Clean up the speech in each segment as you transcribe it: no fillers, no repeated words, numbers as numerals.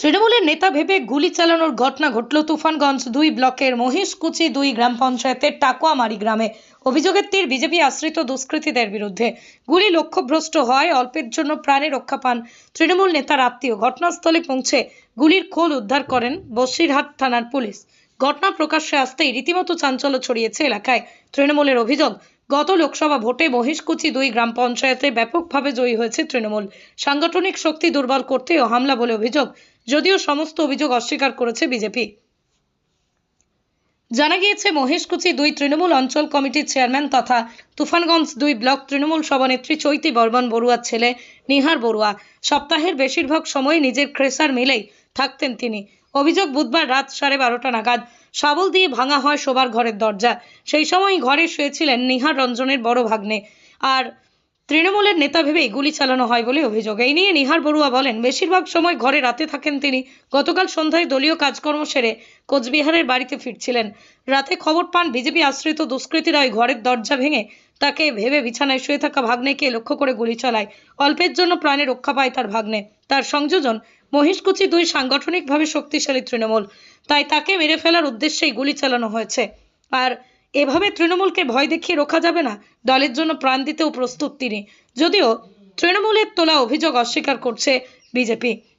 তৃণমূলের নেতা ভেবে গুলি চালানোর ঘটনা ঘটল তুফানগঞ্জ 2 ব্লকের মহিষকুচি 2 গ্রাম পঞ্চায়েতের টাকুয়ামারি গ্রামে। অভিযোগের তীর বিজেপি আশ্রিত দুষ্কৃতীদের বিরুদ্ধে। গুলি লক্ষ্যভ্রষ্ট হয়, অল্পের জন্য প্রাণে রক্ষা পান তৃণমূল নেতার আত্মীয়। ঘটনাস্থলে পৌঁছে গুলির খোল উদ্ধার করেন বসিরহাট থানার পুলিশ। ঘটনা প্রকাশ্যে আসতেই রীতিমতো চাঞ্চল্য ছড়িয়েছে এলাকায়। তৃণমূলের অভিযোগ, গত লোকসভা ভোটে মহিষকুচি 2 গ্রাম পঞ্চায়েতে ব্যাপকভাবে জয়ী হয়েছে তৃণমূল। সাংগঠনিক শক্তি দুর্বল করতেও হামলা বলে অভিযোগ, যদিও সমস্ত অভিযোগ অস্বীকার করেছে বিজেপি। জানা গিয়েছে, মহেশকুচি 2 তৃণমূল অঞ্চল কমিটির চেয়ারম্যান তথা তুফানগঞ্জ 2 ব্লক তৃণমূল সভানেত্রী চৈতি বর্মন বড়ুয়ার ছেলে নিহার বড়ুয়া সপ্তাহের বেশিরভাগ সময় নিজের ক্রেসার মিলেই থাকতেন তিনি। অভিযোগ, বুধবার রাত 12:30 নাগাদ শাবল দিয়ে ভাঙা হয় শোবার ঘরের দরজা। সেই সময় ঘরে শুয়েছিলেন নিহার রঞ্জনের বড় ভাগ্নে, আর তৃণমূলের নেতা ভেবেই গুলি চালানো হয় বলে অভিযোগ। এই নিয়ে নিহার বড়ুয়া বলেন, বেশিরভাগ সময় ঘরে রাতে থাকেন তিনি। গতকাল সন্ধ্যায় দলীয় কাজকর্ম সেরে কোচবিহারের বাড়িতে ফিরছিলেন। রাতে খবর পান বিজেপি আশ্রিত দুষ্কৃতীরা ওই ঘরের দরজা ভেঙে তাকে ভেবে বিছানায় শুয়ে থাকা ভাগ্নেকে লক্ষ্য করে গুলি চালায়। অল্পের জন্য প্রাণে রক্ষা পায় তার ভাগ্নে। তার সংযোজন মহিষকুচি 2 সাংগঠনিকভাবে শক্তিশালী তৃণমূল, তাই তাকে মেরে ফেলার উদ্দেশ্যেই গুলি চালানো হয়েছে। আর এভাবে তৃণমূলকে ভয় দেখিয়ে রোখা যাবে না, দলের জন্য প্রাণ দিতেও প্রস্তুত তিনি। যদিও তৃণমূলের তোলা অভিযোগ অস্বীকার করছে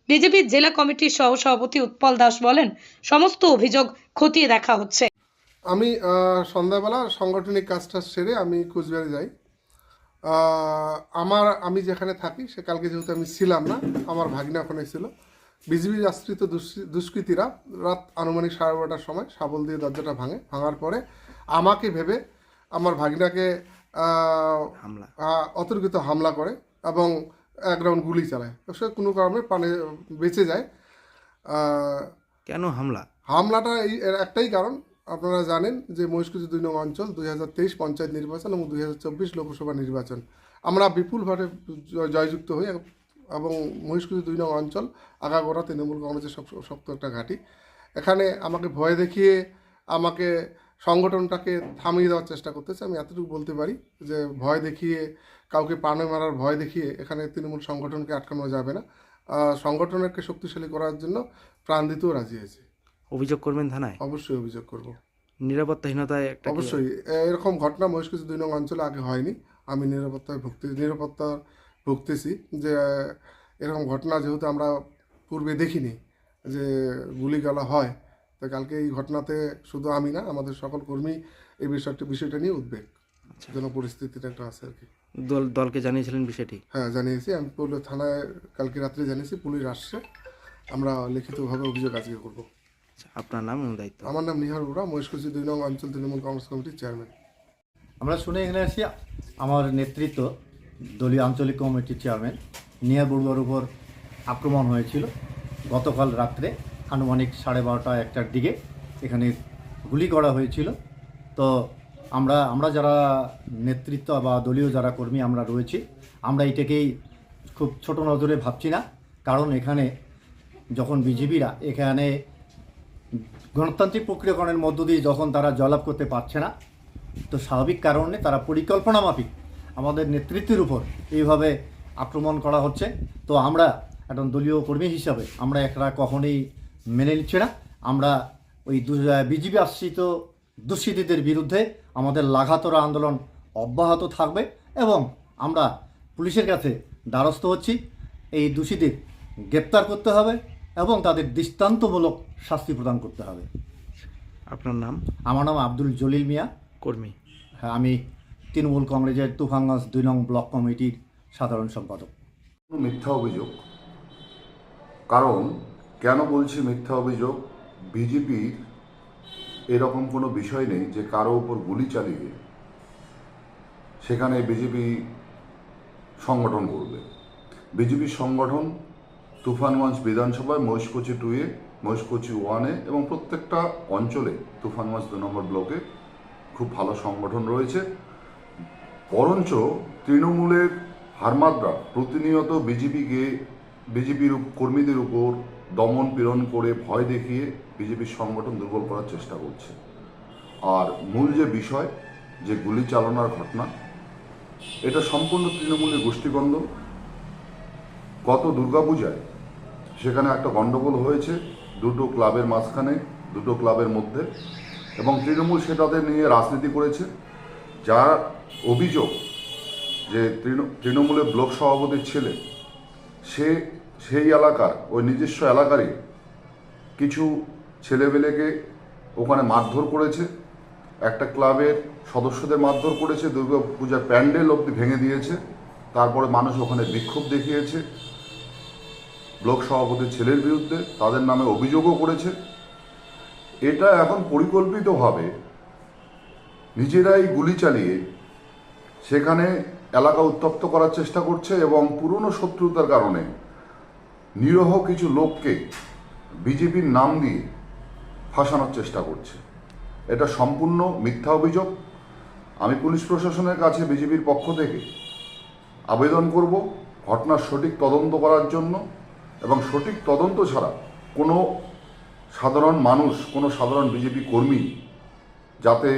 বিজেপির জেলা কমিটির সহসভাপতি উৎপল দাস বলেন, সমস্ত অভিযোগ খতিয়ে দেখা হচ্ছে। আমি সন্ধ্যাবেলা সাংগঠনিক কাজটা সেরে আমি কোচবিহারে যাই। আমি যেখানে থাকি সে কালকে যেহেতু আমি ছিলাম না, আমার ভাগিনা ওখানে ছিল। বিজেপির আশ্রিত দুষ্কৃতীরা রাত আনুমানিক 12:30টার সময় শাবল দিয়ে দরজাটা ভাঙার পরে আমাকে ভেবে আমার ভাগিনাকে অতর্কিত হামলা করে এবং এক রাউন্ড গুলি চালায়। সে কোনো কারণে প্রাণে বেঁচে যায়। কেন হামলাটা একটাই কারণ, আপনারা জানেন যে মহিষকুচি 2 নং অঞ্চল 2023 পঞ্চায়েত নির্বাচন এবং 2024 লোকসভা নির্বাচন আমরা বিপুলভাবে জয়যুক্ত হই এবং মহিষকুচি 2 নং অঞ্চল আগাগোড়া তৃণমূল কংগ্রেসের শক্ত একটা ঘাঁটি। এখানে আমাকে ভয় দেখিয়ে আমাকে সংগঠনটাকে থামিয়ে দেওয়ার চেষ্টা করতেছে। আমি এতটুকু বলতে পারি যে ভয় দেখিয়ে, কাউকে প্রাণে মারার ভয় দেখিয়ে এখানে তৃণমূল সংগঠনকে আটকানো যাবে না। সংগঠনকে শক্তিশালী করার জন্য প্রাণ দিতেও রাজি হয়েছে। অভিযোগ করবেন থানায়? অবশ্যই অভিযোগ করব। নিরাপত্তাহীনতায় অবশ্যই এরকম ঘটনা মহিষকুচি 2 নং অঞ্চলে আগে হয়নি। আমি নিরাপত্তা ভুগতেছি যে এরকম ঘটনা যেহেতু আমরা পূর্বে দেখিনি যে গুলিগালা হয়, তো কালকে এই ঘটনাতে শুধু আমি না, আমাদের সকল কর্মী এই বিষয়টা নিয়ে উদ্বেগ যেন পরিস্থিতিটা একটা আছে আর কি। দলকে জানিয়েছিলেন বিষয়টি? হ্যাঁ, জানিয়েছি। আমি থানায় কালকে রাত্রে জানিয়েছি, পুলিশ আসছে। আমরা লিখিতভাবে অভিযোগ আজকে করব। আপনার নাম এবং দায়িত্ব? আমার নাম নিহার বড়ুয়া, মহিষকুচি 2 নং অঞ্চল তৃণমূল কংগ্রেস কমিটির চেয়ারম্যান। আমরা শুনে এখানে আসি আমার নেতৃত্ব দলীয় আঞ্চলিক কমিটির চেয়ারম্যান নিহার বড়ুয়ার উপর আক্রমণ হয়েছিল গতকাল রাত্রে আনুমানিক 12:30-1টার দিকে এখানে গুলি করা হয়েছিল। তো আমরা যারা নেতৃত্ব বা দলীয় যারা কর্মী আমরা রয়েছি, আমরা এটাকেই খুব ছোট নজরে ভাবছি না। কারণ এখানে যখন বিজেপিরা এখানে গণতান্ত্রিক প্রক্রিয়াকরণের মধ্য দিয়ে যখন তারা জয়লাভ করতে পারছে না, তো স্বাভাবিক কারণে তারা পরিকল্পনা মাফিক আমাদের নেতৃত্বের উপর এইভাবে আক্রমণ করা হচ্ছে। তো আমরা একজন দলীয় কর্মী হিসাবে আমরা একটা কখনোই মেনে নিচ্ছি না। আমরা ওই বিজেপি আশ্রিত দুষ্কৃতীদের বিরুদ্ধে আমাদের লাগাতার আন্দোলন অব্যাহত থাকবে এবং আমরা পুলিশের কাছে দ্বারস্থ হচ্ছি। এই দোষীদের গ্রেপ্তার করতে হবে এবং তাদের দৃষ্টান্তমূলক শাস্তি প্রদান করতে হবে। আপনার নাম? আমার নাম আব্দুল জলিল মিয়া, কর্মী। হ্যাঁ, আমি তৃণমূল কংগ্রেসের তুফানগঞ্জ 2 নং ব্লক কমিটির সাধারণ সম্পাদক। মিথ্যা অভিযোগ। কারণ কেন বলছি মিথ্যা অভিযোগ? বিজেপির এরকম কোনো বিষয় নেই যে কারো উপর গুলি চালিয়ে সেখানে বিজেপি সংগঠন করবে। বিজেপির সংগঠন তুফানগঞ্জ বিধানসভায় মহিষকুচি 2-এ, মহিষকুচি 1-এ এবং প্রত্যেকটা অঞ্চলে তুফানগঞ্জ 2 নম্বর ব্লকে খুব ভালো সংগঠন রয়েছে। বরঞ্চ তৃণমূলের হারমাদরা প্রতিনিয়ত বিজেপির কর্মীদের উপর দমন পীড়ন করে ভয় দেখিয়ে বিজেপির সংগঠন দুর্বল করার চেষ্টা করছে। আর মূল যে বিষয় যে গুলি চালনার ঘটনা, এটা সম্পূর্ণ তৃণমূলের গোষ্ঠীদ্বন্দ্ব। গত দুর্গাপূজায় সেখানে একটা গণ্ডগোল হয়েছে দুটো ক্লাবের মাঝখানে, দুটো ক্লাবের মধ্যে, এবং তৃণমূল সেটাতে নিয়ে রাজনীতি করেছে। যার অভিযোগ যে তৃণমূলের ব্লক সভাপতির ছেলে সে সেই এলাকার ওই নিজস্ব এলাকারই কিছু ছেলেবেলেকে ওখানে মারধর করেছে, একটা ক্লাবের সদস্যদের মারধর করেছে, দুর্গা পূজার প্যান্ডেল অবধি ভেঙে দিয়েছে। তারপরে মানুষ ওখানে বিক্ষোভ দেখিয়েছে ব্লক সভাপতির ছেলের বিরুদ্ধে, তাদের নামে অভিযোগও করেছে। এটা এখন পরিকল্পিতভাবে নিজেরাই গুলি চালিয়ে সেখানে এলাকা উত্তপ্ত করার চেষ্টা করছে এবং পুরনো শত্রুতার কারণে নিরীহ কিছু লোককে বিজেপির নাম দিয়ে ফাঁসানোর চেষ্টা করছে। এটা সম্পূর্ণ মিথ্যা অভিযোগ। আমি পুলিশ প্রশাসনের কাছে বিজেপির পক্ষ থেকে আবেদন করব ঘটনার সঠিক তদন্ত করার জন্য, এবং সঠিক তদন্ত ছাড়া কোনো সাধারণ মানুষ, কোনো সাধারণ বিজেপি কর্মী যাতে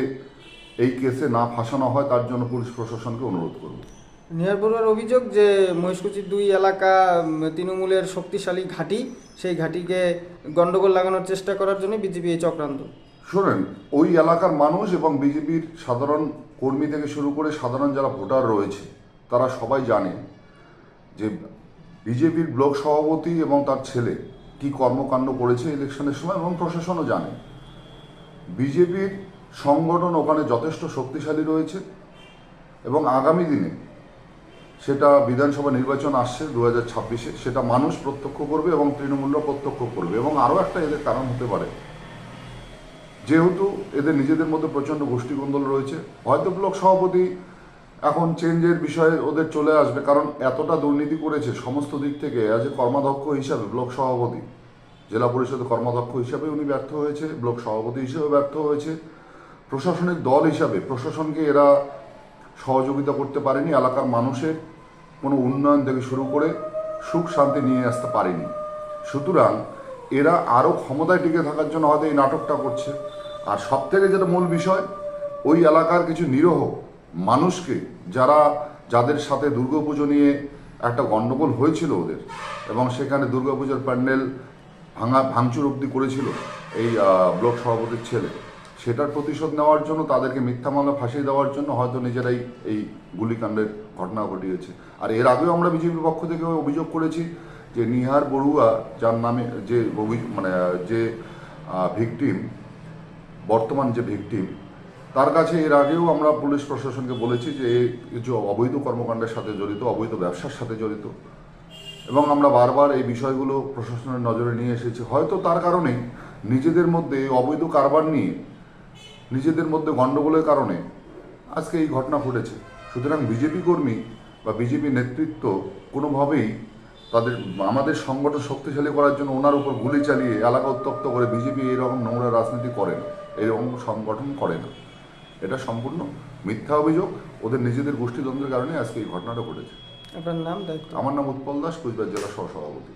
এই কেসে না ফাঁসানো হয় তার জন্য পুলিশ প্রশাসনকে অনুরোধ করব। নিহার বড়ুয়ার অভিযোগ যে মহেশকুচি 2 এলাকা তৃণমূলের শক্তিশালী ঘাঁটি, সেই ঘাঁটিকে গন্ডগোল লাগানোর চেষ্টা করার জন্য বিজেপি এই চক্রান্ত। শোনেন, ওই এলাকার মানুষ এবং বিজেপির সাধারণ কর্মী থেকে শুরু করে সাধারণ যারা ভোটার রয়েছে তারা সবাই জানে যে বিজেপির ব্লক সভাপতি এবং তার ছেলে কি কর্মকাণ্ড করেছে ইলেকশনের সময়, এবং প্রশাসনও জানে। বিজেপির সংগঠন ওখানে যথেষ্ট শক্তিশালী রয়েছে এবং আগামী দিনে সেটা বিধানসভা নির্বাচন আসছে 2026-এ, সেটা মানুষ প্রত্যক্ষ করবে এবং তৃণমূলরা প্রত্যক্ষ করবে। এবং আরও একটা এদের কারণ হতে পারে, যেহেতু এদের নিজেদের মধ্যে প্রচণ্ড গোষ্ঠীদ্বন্দ্ব রয়েছে, হয়তো ব্লক সভাপতি এখন চেঞ্জের বিষয়ে ওদের চলে আসবে, কারণ এতটা দুর্নীতি করেছে সমস্ত দিক থেকে। অ্যাজ এ কর্মাধ্যক্ষ হিসাবে ব্লক সভাপতি, জেলা পরিষদের কর্মাধ্যক্ষ হিসাবে উনি ব্যর্থ হয়েছে, ব্লক সভাপতি হিসেবে ব্যর্থ হয়েছে, প্রশাসনিক দল হিসাবে প্রশাসনকে এরা সহযোগিতা করতে পারেনি, এলাকার মানুষের কোনো উন্নয়ন থেকে শুরু করে সুখ শান্তি নিয়ে আসতে পারেনি। সুতরাং এরা আরও ক্ষমতায় টিকে থাকার জন্য হয়তো এই নাটকটা করছে। আর সব থেকে যেটা মূল বিষয়, ওই এলাকার কিছু নিরীহ মানুষকে যাদের সাথে দুর্গাপুজো নিয়ে একটা গণ্ডগোল হয়েছিল ওদের, এবং সেখানে দুর্গাপুজোর প্যান্ডেল ভাঙচুর অবধি করেছিল এই ব্লক সভাপতির ছেলে, সেটার প্রতিশোধ নেওয়ার জন্য তাদেরকে মিথ্যা মামলা ফাঁসিয়ে দেওয়ার জন্য হয়তো নিজেরাই এই গুলিকাণ্ডের ঘটনা ঘটিয়েছে। আর এর আগেও আমরা বিজেপির পক্ষ থেকে অভিযোগ করেছি যে নিহার বড়ুয়া, যার নামে যে যে ভিকটিম, বর্তমান যে ভিকটিম, তার কাছে এর আগেও আমরা পুলিশ প্রশাসনকে বলেছি যে কিছু অবৈধ কর্মকাণ্ডের সাথে জড়িত, অবৈধ ব্যবসার সাথে জড়িত, এবং আমরা বারবার এই বিষয়গুলো প্রশাসনের নজরে নিয়ে এসেছি। হয়তো তার কারণেই নিজেদের মধ্যে অবৈধ কারবার নিয়ে নিজেদের মধ্যে গণ্ডগোলের কারণে আজকে এই ঘটনা ঘটেছে। সুতরাং বিজেপি কর্মী বা বিজেপি নেতৃত্ব কোনোভাবেই আমাদের সংগঠন শক্তিশালী করার জন্য ওনার উপর গুলি চালিয়ে এলাকা উত্তপ্ত করে বিজেপি এইরকম নোংরা রাজনীতি করে না, এইরকম সংগঠন করে না। এটা সম্পূর্ণ মিথ্যা অভিযোগ, ওদের নিজেদের গোষ্ঠীদ্বন্দ্বের কারণে আজকে এই ঘটনাটা ঘটেছে। আপনার নাম, দায়িত্ব? আমার নাম উৎপল দাস, কুচবিহার জেলা সহসভাপতি।